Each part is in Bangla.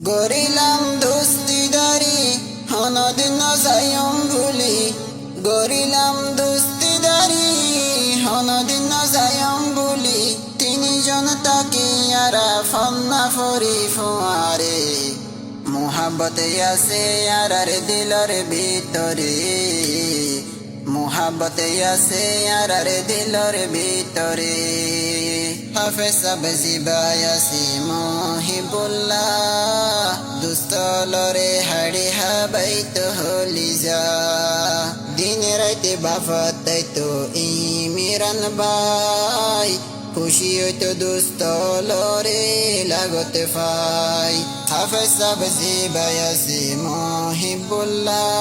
গরিলাম দোস্তিদারি হনদিন যাইম ভুলি, গরিলাম দোস্তিদারি হনদিন যাইম ভুলি। তিনজন তাকিয়ারা ফন্না ফরি ফুয়ারে, মোহাব্বতে আছে আরার দিলর ভিতরে, মোহাব্বতে আছে আরার দিলর ভিতরে। হাফেজ সাবজি বায়াসি মহিবুল্লাহ, দুস্তলরে হাড়ি হাবাইত হলি যা। দিনে রাইতে বাফাত তাইতো ইমিরান বাই, খুশি হইতো দুস্তলরে লাগতে ফাই। হাফেজ সাবজি বায়াসি মহিবুল্লাহ,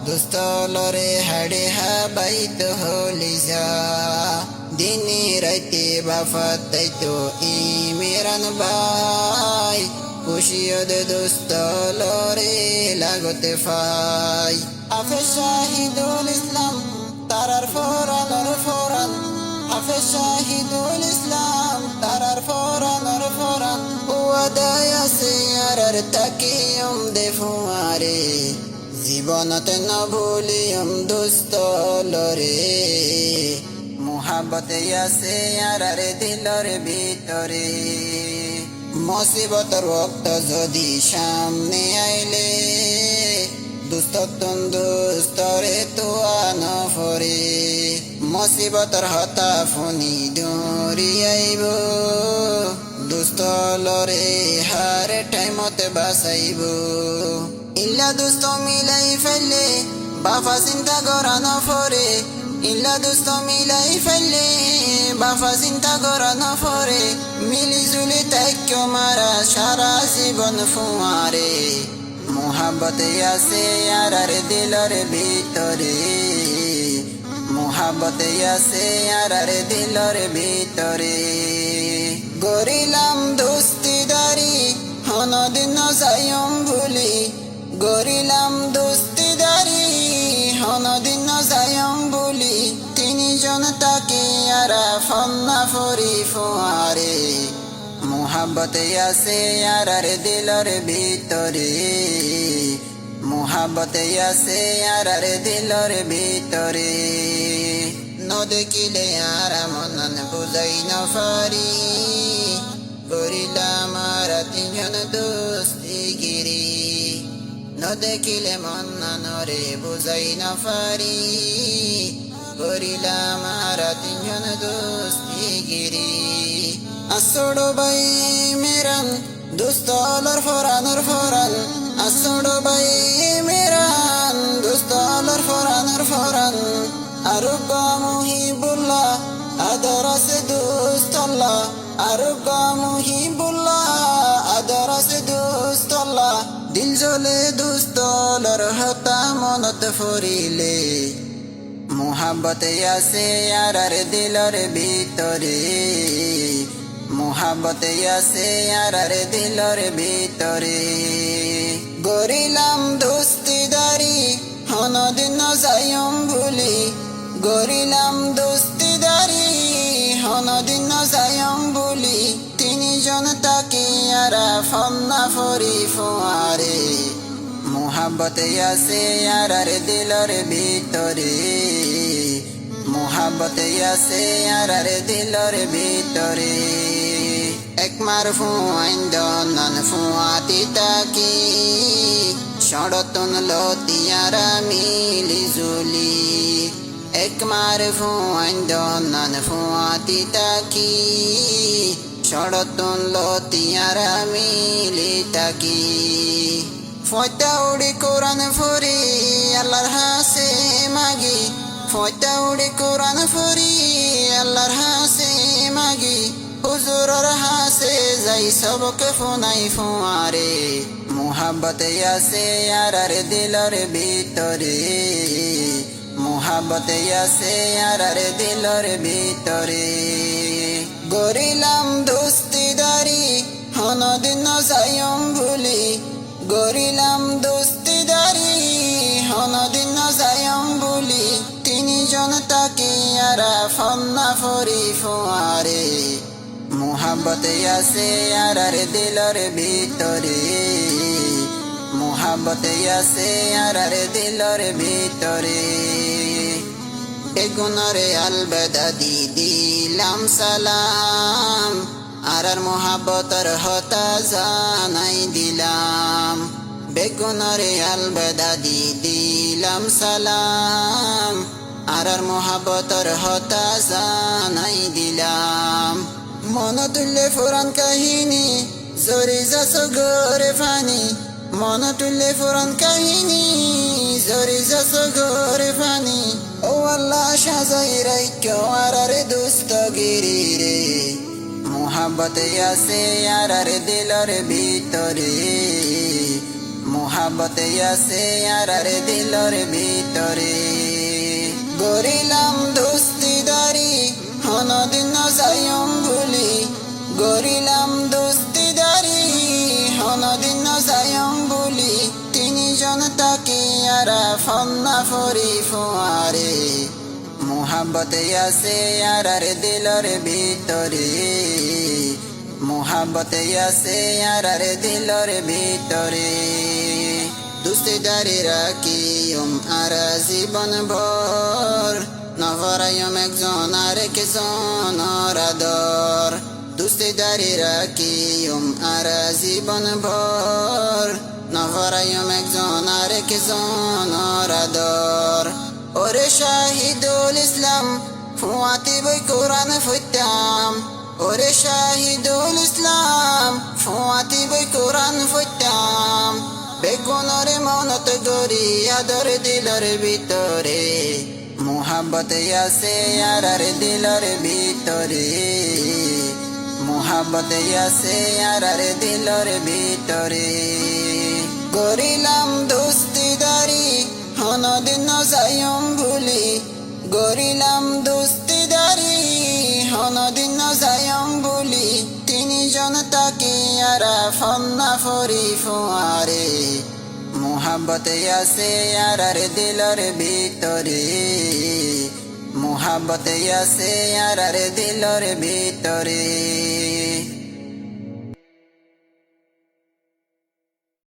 দুস্তলরে হাড়ি হাবাইত হলি যা। দিনে রাইতে বাফাত তাইতো ইমিরান বাই, খুশিয়ত দুস্তলরে লাগতে ফাই। হাফেজ শাহিদুল ইসলাম তারার ফরানোর ফরান, হাফেজ শাহিদুল ইসলাম তারার ফরানোর ফরান। ওয়াদায় আছে আরার তাকিয়ম দে ফুয়ারে, জীবনতে ন ভুলিয়ম দুস্তলরে। মোহাব্বতে আছে আরার দিলর ভিতরে, মুসিবতর ওয়াক্ত যদি সামনে আইলে, দুস্ততন দুস্তরে তোয়া নফরে। মুসিবতর হতা ফনি দৌড়ি আইব, দুস্তলরে হার টাইমতে বাসাইব। ইল্লা দুস্ত মিলাই ফেললে বাফা চিন্তা করা নফরে, ইল্লা দুস্ত মিলাই ফেললে বাফা চিন্তা করা নফরে। মিলি জুলি তাইক্য মারা সারা জীবন ফুয়ারে, মোহাব্বতে আছে আরার দিলর ভিতরে, মোহাব্বতে আছে আরার দিলর ভিতরে। গরিলাম দোস্তিদারি হনদিন যাইম ভুলি, গরিলাম দোস্তিদারি হনদিন যাইম ভুলি। তিনজন তাকিয়ারা ফন্না ফরি ফুয়ারে, মোহাব্বতে আছে আরার দিলর ভিতরে, মোহাব্বতে আছে আরার দিলর ভিতরে। নদেখিলে আর মনন বুঝাই নফারি, গরিলাম আরা তিনজন দোস্তিগিরি। নদেখিলে মনরে বুঝাই নফারি, গরিলাম আরা তিনজন দোস্তিগিরি। আসড়ো বাই মেরান দুস্তলর ফরানোর ফরান, আসড়ো বাই মেরান দুস্তলর ফরানোর ফরান। আরুগা মুহিবুল্লাহ আদরাসে দুস্তল্লাহ, আরুগা মুহিবুল্লাহ আদরাসে দুস্তল্লাহ। দিল জ্বলে দুস্তলর হতা মনত ফরিলে, মোহাব্বতে আছে আরার দিলর ভিতরে, মোহাব্বতে আছে আরার দিলর ভিতরে। গরিলাম দোস্তিদারি হনদিন যাইম ভুলি, গরিলাম দোস্তিদারি হনদিন যাইম ভুলি। তিনজন তাকিয়ারা ফন্না ফরি ফুয়ারে, মোহাব্বতে আছে আরার দিলর ভিতরে, মোহাব্বতে আছে আরার দিলর ভিতরে। একমার ফুয়াইন দনন ফুয়াতি তাকি, সড়তন লতিয়ারা মিলি জুলি। একমার ফুয়াইন দনন ফুয়াতি তাকি, সড়তন লতিয়ারা মিলি তাকি। ফয়তা উড়ি কোরআন ফরি আল্লাহর হাসে মাগি, ফয়তা উড়ি কোরআন ফরি আল্লাহর হাসে মাগি। হুজুরর হাসে যাই সবকে ফোনাই ফুয়ারে, মোহাব্বতে আছে আরার দিলর ভিতরে, মোহাব্বতে আছে আরার দিলর ভিতরে। গরিলাম দোস্তিদারি হনদিন যাইম ভুলি, গরিলাম দোস্তিদারি হনদিন যাইম ভুলি। তিনজন তাকিয়ারা ফন্না ফরি ফুয়ারে, মোহাব্বতে আছে আর দিলর ভিতরে, মোহাব্বতে আছে আর দিলর ভিতরে। বেগুনরে আলবেদা দি দিলাম সালাম, আর মোহাব্বতর হতা জানাই দিলাম। বেগুনরে আলবেদা দি দিলাম সালাম, আর মোহাব্বতর হতা জানাই দিলাম। মন তুললে ফুরান কাহিনী, জরি যাস গরে ফানি। মন তুললে ফুরান কাহিনী, জরি যাস গরে ফানি। ও আল্লাহ সাজাই রাইখো আর দুস্তগিরি রে, মোহাব্বতে আছে আর দিলর ভিতরে, মোহাব্বতে আছে আর দিলর ভিতরে। গরিলাম দোস্তিদারি হনদিন যাইম ভুলি, গরিলাম দোস্তিদারি হনদিন যাইম ভুলি। তিনিজন তাকি আর ফন্না ফরি ফুয়ারে, মোহাব্বতে আছে আর দিলর ভিতরে, মোহাব্বতে আছে আর দিলর ভিতরে। দুস্তিদারি রাখিম আর জীবন ভর, নভরাইম একজন আরেকজনের আদর। দুস্তিদারি রাখিম আর জীবন ভর, নভরাইম একজন আরেকজনের আদর। ওরে শাহিদুল ইসলাম ফুয়াতি বই কোরআন ফুটাম, ওরে শাহিদুল ইসলাম ফুয়াতি বই কোরআন ফুটাম। বেগুনরে মনত গরি আদর দিলর ভিতরে, মোহাব্বতে আছে আর দিলর ভিতরে, মোহাব্বতে আছে আর দিলর ভিতরে। গরিলাম দোস্তিদারি হনদিন যাইম ভুলি, গরিলাম দোস্তিদারি হনদিন যাইম ভুলি। তিনিজন তাকি আর ফন্না ফরি ফুয়ারে, মোহাব্বতে আছে আর দিলর ভিতরে, মোহাব্বতে আছে আর দিলর ভিতরে।